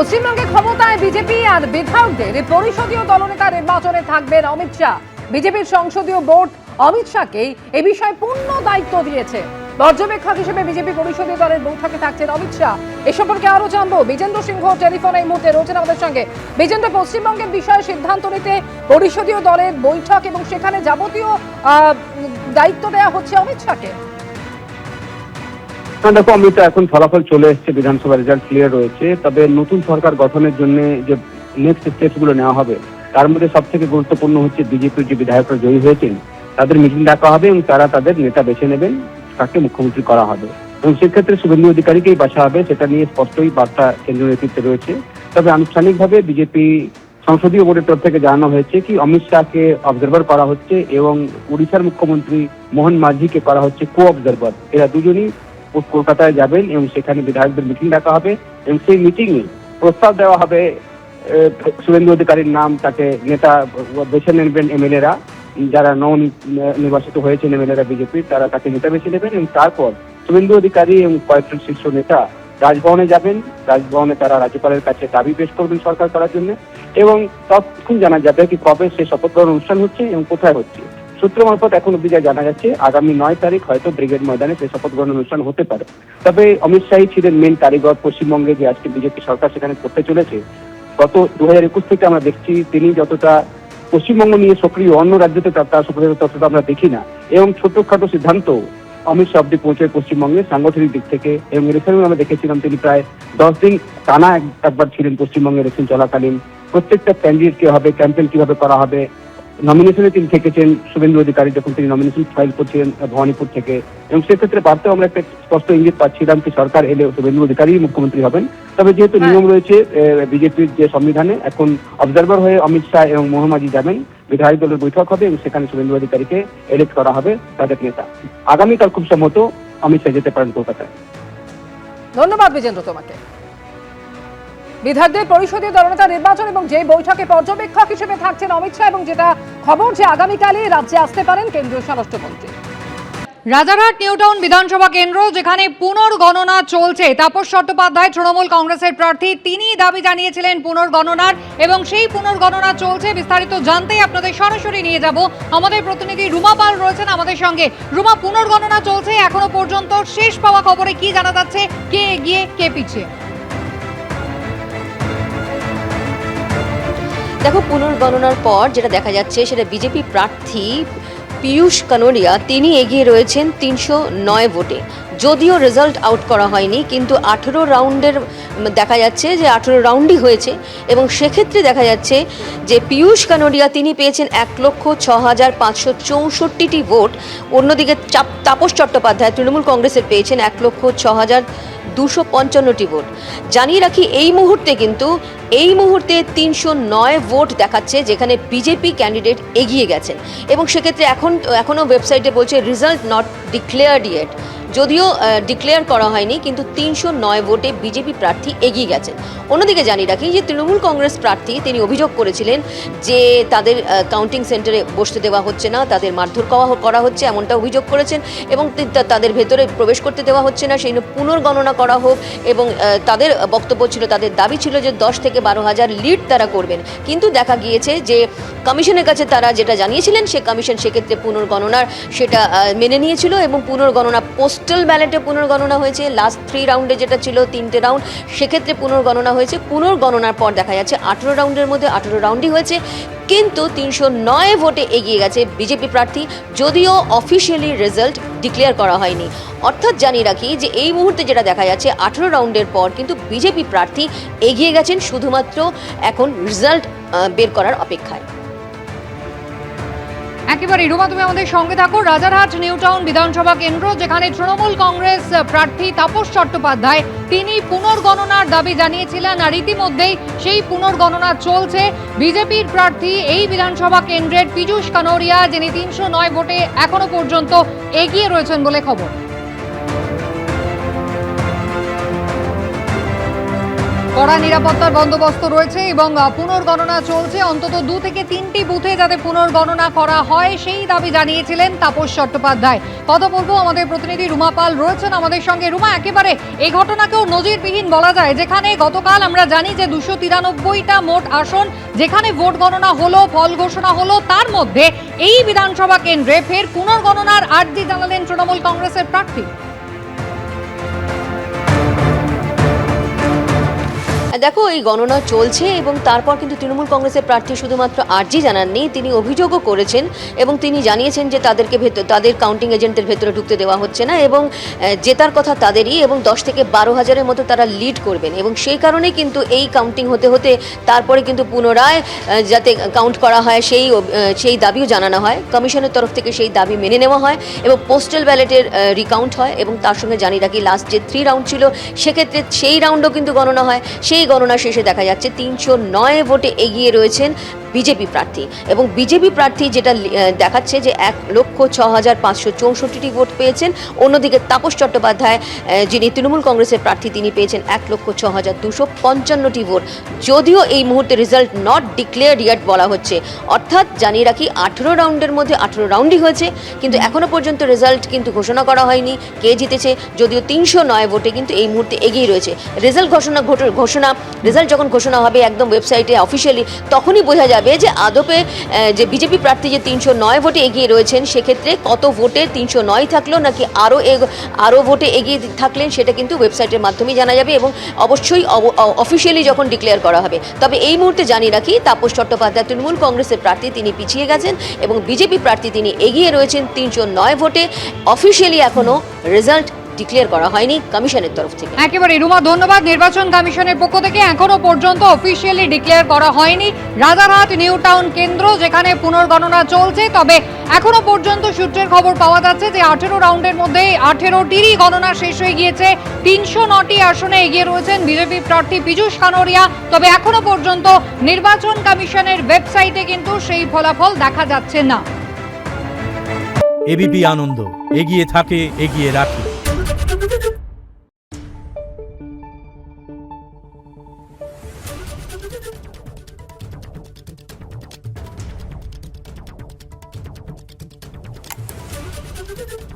পশ্চিমবঙ্গে ক্ষমতায় বিজেপি আর বিধায়কদের পরিষদীয় দলনেতা নির্বাচনে থাকবেন অমিত শাহ। বিজেপির সংসদীয় বোর্ড অমিত শাহকে এ বিষয়ে পূর্ণ দায়িত্ব দিয়েছে। পর্যবেক্ষক হিসেবে বিজেপি পরিষদীয় দলের বৈঠকে থাকছেন অমিত শাহ। এ সম্পর্কে আরো জানবো, বিজেন্দ্র সিংহ টেলিফোনে এই মুহূর্তে রয়েছেন আমাদের সঙ্গে। বিজেন্দ্র, পশ্চিমবঙ্গের বিষয়ে সিদ্ধান্ত নিতে পরিষদীয় দলের বৈঠক এবং সেখানে যাবতীয় দায়িত্ব দেওয়া হচ্ছে অমিত শাহকে। দেখো অমৃতা, এখন ফলাফল চলে এসেছে, বিধানসভা রেজাল্ট ক্লিয়ার রয়েছে। তবে নতুন সরকার গঠনের জন্য যে নেক্সট স্টেপস গুলো নেওয়া হবে তার মধ্যে সব থেকে গুরুত্বপূর্ণ হচ্ছে বিজেপির যে বিধায়করা জয়ী হয়েছেন তাদের মিটিং ডাকা হবে এবং তারা তাদের নেতা বেছে নেবেন, কাকে মুখ্যমন্ত্রী করা হবে। এবং সেক্ষেত্রে শুভেন্দু অধিকারীকেই বাছা হবে, সেটা নিয়ে স্পষ্টই বার্তা কেন্দ্রীয় নেতৃত্বে রয়েছে। তবে আনুষ্ঠানিকভাবে বিজেপি সংসদীয় বোর্ডের তরফ থেকে জানানো হয়েছে কি অমিত শাহকে অবজারভার করা হচ্ছে এবং উড়িষ্যার মুখ্যমন্ত্রী মোহন মাঝিকে করা হচ্ছে কো অবজারভার। এরা দুজনই কলকাতায় যাবেন এবং সেখানে বিধায়কদের মিটিং ডাকা হবে এবং সেই মিটিংয়ে প্রস্তাব দেওয়া হবে শুভেন্দু অধিকারীর নাম, তাকে নেতা বেছে নেবেন এমএলএরা, যারা নির্বাচিত হয়েছেন এমএলএরা বিজেপির, তারা তাকে নেতা বেছে নেবেন এবং তারপর শুভেন্দু অধিকারী এবং কয়েকজন শীর্ষ নেতা রাজভবনে যাবেন। রাজভবনে তারা রাজ্যপালের কাছে দাবি পেশ করবেন সরকার করার জন্য এবং তখন জানা যাবে কি কবে সে শপথ গ্রহণ অনুষ্ঠান হচ্ছে এবং কোথায় হচ্ছে। সূত্র মারফত এখন অব্দি যা জানা যাচ্ছে আগামী 9 তারিখ হয়তো ব্রিগেড ময়দানে সেই শপথ গ্রহণ অনুষ্ঠান হতে পারে। তবে অমিত শাহই ছিলেন মেন কারিগর পশ্চিমবঙ্গে যে আজকে বিজেপি সরকার সেখানে করতে চলেছে। গত 2021 থেকে আমরা দেখছি তিনি যতটা পশ্চিমবঙ্গ নিয়ে সক্রিয়, অন্য রাজ্যতে তার সক্রিয় ততটা আমরা দেখি না এবং ছোটখাটো সিদ্ধান্ত অমিত শাহ অব্দি পৌঁছায় পশ্চিমবঙ্গে সাংগঠনিক দিক থেকে। এবং এখানেও আমরা দেখেছিলাম তিনি প্রায় 10 দিন টানা একবার ছিলেন পশ্চিমবঙ্গের ইলেকশন চলাকালীন। প্রত্যেকটা ক্যান্ডিডেট কে হবে, ক্যাম্পেইন কিভাবে করা হবে, নমিনেশনে তিনি থেকেছেন শুভেন্দু অধিকারী যখন তিনি নমিনেশন ফাইল করছিলেন ভবানীপুর থেকে। এবং সেক্ষেত্রে বার্তাও আমরা একটা স্পষ্ট ইঙ্গিত পাচ্ছিলাম কি সরকার এলে শুভেন্দু অধিকারী মুখ্যমন্ত্রী হবেন। তবে যেহেতু নিয়ম রয়েছে বিজেপির যে সংবিধানে, এখন অবজারভার হয়ে অমিত শাহ এবং মোহন মাঝি যাবেন, বিধায়ক দলের বৈঠক হবে এবং সেখানে শুভেন্দু অধিকারীকে এলেক্ট করা হবে তাদের নেতা। আগামীকাল খুব সম্ভবত অমিত শাহ যেতে পারেন কলকাতায়। ধন্যবাদ বিজেন্দ্র তোমাকে। বিধায়কদের পরিষদীয় দলনেতা নির্বাচন এবং যে বৈঠকে পর্যবেক্ষক হিসেবে থাকছেন অমিত শাহ এবং যেটা খবর যে আগামীকালই রাজ্যে আসতে পারেন কেন্দ্রীয় স্বরাষ্ট্রমন্ত্রী। রাজারহাট নিউটাউন বিধানসভা কেন্দ্র, যেখানে পুনর্গণনা চলছে। তাপস চট্টোপাধ্যায় তৃণমূল কংগ্রেসের প্রার্থী, তিনি দাবি জানিয়েছিলেন পুনর্গণনার এবং সেই পুনর্গণনা চলছে। বিস্তারিত জানতে আপনাদের সরাসরি নিয়ে যাব, আমাদের প্রতিনিধি রুমা পাল রয়েছেন আমাদের সঙ্গে। রুমা, পুনর্গণনা চলছে, এখনো পর্যন্ত শেষ পাওয়া খবরে কি জানা যাচ্ছে, কে এগিয়ে কে পিছিয়ে? দেখো, পুনর্গণনার পর যেটা দেখা যাচ্ছে সেটা বিজেপি প্রার্থী পীযূষ কানোরিয়া তিনি এগিয়ে রয়েছেন 309 ভোটে। যদিও রেজাল্ট আউট করা হয়নি, কিন্তু 18 রাউন্ডের দেখা যাচ্ছে যে 18 রাউন্ডই হয়েছে এবং সেক্ষেত্রে দেখা যাচ্ছে যে পীযূষ কানোরিয়া তিনি পেয়েছেন 1,06,564টি ভোট। অন্যদিকে তাপস চট্টোপাধ্যায় তৃণমূল কংগ্রেসের পেয়েছেন 1,06,255টি ভোট। জানিয়ে রাখি এই মুহূর্তে 309 ভোট দেখাচ্ছে যেখানে বিজেপি ক্যান্ডিডেট এগিয়ে গেছেন এবং সেক্ষেত্রে এখনও ওয়েবসাইটে বলছে রেজাল্ট নট ডিক্লেয়ার্ড ইয়েট। যদিও ডিক্লেয়ার করা হয়নি, কিন্তু 309 ভোটে বিজেপি প্রার্থী এগিয়ে গেছেন। অন্যদিকে জানিয়ে রাখি যে তৃণমূল কংগ্রেস প্রার্থী তিনি অভিযোগ করেছিলেন যে তাদের কাউন্টিং সেন্টারে বসতে দেওয়া হচ্ছে না, তাদের মারধর করা হচ্ছে, এমনটা অভিযোগ করেছেন এবং তাদের ভেতরে প্রবেশ করতে দেওয়া হচ্ছে না, সেই পুনর্গণনা করা হোক। এবং তাদের বক্তব্য ছিল, তাদের দাবি ছিল যে 10 থেকে 12,000 লিড তারা করবেন। কিন্তু দেখা গিয়েছে যে কমিশনের কাছে তারা যেটা জানিয়েছিলেন সে কমিশন সেক্ষেত্রে পুনর্গণনার সেটা মেনে নিয়েছিল এবং পুনর্গণনা পোস্টাল ব্যালটে পুনর্গণনা হয়েছে। লাস্ট 3 রাউন্ডে যেটা ছিল 3টে রাউন্ড, সেক্ষেত্রে পুনর্গণনা হয়েছে। পুনর্গণনার পর দেখা যাচ্ছে 18 রাউন্ডের মধ্যে 18 রাউন্ডই হয়েছে, কিন্তু 309 ভোটে এগিয়ে গেছে বিজেপি প্রার্থী, যদিও অফিসিয়ালি রেজাল্ট ডিক্লেয়ার করা হয়নি। অর্থাৎ জানিয়ে রাখি যে এই মুহূর্তে যেটা দেখা যাচ্ছে 18 রাউন্ডের পর কিন্তু বিজেপি প্রার্থী এগিয়ে গেছেন, শুধুমাত্র এখন রেজাল্ট বের করার অপেক্ষায়। একেবারে রুমা, তুমি আমাদের সঙ্গে থাকো। রাজারহাট নিউটাউন বিধানসভা কেন্দ্র, যেখানে তৃণমূল কংগ্রেস প্রার্থী তাপস চট্টোপাধ্যায় তিনি পুনর্গণনার দাবি জানিয়েছিলেন আর ইতিমধ্যেই সেই পুনর্গণনা চলছে। বিজেপির প্রার্থী এই বিধানসভা কেন্দ্রের পীযূষ কানোরিয়া, যিনি 309 ভোটে এখনো পর্যন্ত এগিয়ে রয়েছেন বলে খবর। কড়া নিরাপত্তার বন্দোবস্ত রয়েছে এবং পুনর্গণনা চলছে। অন্তত 2 থেকে 3টি বুথে যাতে পুনর্গণনা করা হয় সেই দাবি জানিয়েছিলেন তাপস চট্টোপাধ্যায়। কথা বলবো, আমাদের প্রতিনিধি রুমা পাল রয়েছেন আমাদের সঙ্গে। রুমা, একেবারে এই ঘটনাকেও নজিরবিহীন বলা যায়, যেখানে গতকাল আমরা জানি যে 293টা মোট আসন যেখানে ভোট গণনা হলো, ফল ঘোষণা হলো, তার মধ্যে এই বিধানসভা কেন্দ্রে ফের পুনর্গণনার আর্জি জানালেন তৃণমূল কংগ্রেসের প্রার্থী। দেখো, এই গণনা চলছে এবং তারপর কিন্তু তৃণমূল কংগ্রেসের প্রার্থী শুধুমাত্র আর্জি জানাননি, তিনি অভিযোগও করেছেন এবং তিনি জানিয়েছেন যে তাদের কাউন্টিং এজেন্টের ভেতরে ঢুকতে দেওয়া হচ্ছে না এবং জেতার কথা তাদেরই, এবং 10 থেকে 12,000-এর মতো তারা লিড করবেন এবং সেই কারণেই কিন্তু এই কাউন্টিং হতে হতে তারপরে কিন্তু পুনরায় যাতে কাউন্ট করা হয় সেই দাবিও জানানো হয়। কমিশনের তরফ থেকে সেই দাবি মেনে নেওয়া হয় এবং পোস্টাল ব্যালটের রিকাউন্ট হয় এবং তার সঙ্গে জানিয়ে রাখি লাস্ট যে 3 রাউন্ড ছিল সেক্ষেত্রে সেই রাউন্ডও কিন্তু গণনা হয়। সেই গণনা শেষে দেখা যাচ্ছে 309 ভোটে এগিয়ে রয়েছেন বিজেপি প্রার্থী এবং বিজেপি প্রার্থী যেটা দেখাচ্ছে যে 1,06,564টি ভোট পেয়েছেন। অন্যদিকে তাপস চট্টোপাধ্যায় যিনি তৃণমূল কংগ্রেসের প্রার্থী, তিনি পেয়েছেন 1,06,255টি ভোট। যদিও এই মুহূর্তে রেজাল্ট নট ডিক্লেয়ার্ড ইয়েট বলা হচ্ছে, অর্থাৎ জানিয়ে রাখি 18 রাউন্ডের মধ্যে 18 রাউন্ডই হয়েছে, কিন্তু এখনো পর্যন্ত রেজাল্ট কিন্তু ঘোষণা করা হয়নি কে জিতেছে। যদিও 309 ভোটে কিন্তু এই মুহূর্তে এগিয়ে রয়েছে। রেজাল্ট যখন ঘোষণা হবে একদম ওয়েবসাইটে অফিসিয়ালি, তখনই বোঝা যাবে যে আদপে যে বিজেপি প্রার্থী যে 309 ভোটে এগিয়ে রয়েছেন সেক্ষেত্রে কত ভোটে 309 থাকলো নাকি আরও ভোটে এগিয়ে থাকলেন, সেটা কিন্তু ওয়েবসাইটের মাধ্যমেই জানা যাবে এবং অবশ্যই অফিসিয়ালি যখন ডিক্লেয়ার করা হবে। তবে এই মুহূর্তে জানিয়ে রাখি তাপস চট্টোপাধ্যায় তৃণমূল কংগ্রেসের প্রার্থী, তিনি পিছিয়ে গেছেন এবং বিজেপি প্রার্থী তিনি এগিয়ে রয়েছেন 309 ভোটে। অফিসিয়ালি এখনো রেজাল্ট ডিক্লেয়ার করা হয়নি কমিশনের তরফ থেকে। একেবারে রুমা, ধন্যবাদ। নির্বাচন কমিশনের পক্ষ থেকে এখনো পর্যন্ত অফিসিয়ালি ডিক্লেয়ার করা হয়নি রাজারহাট নিউ টাউন কেন্দ্র যেখানে পুনর্গণনা চলছে। তবে এখনো পর্যন্ত সূত্রের খবর পাওয়া যাচ্ছে যে 18 রাউন্ডের মধ্যে 18টিরই গণনা শেষ হয়ে গিয়েছে। 309টি আসনে এগিয়ে রয়েছেন বিজেপি প্রার্থী পীযূষ কানোরিয়া। তবে এখনো পর্যন্ত নির্বাচন কমিশনের ওয়েবসাইটে কিন্তু সেই ফলাফল দেখা যাচ্ছে না। এবিপি আনন্দ, এগিয়ে থাকে, এগিয়ে রাখে। Thank you.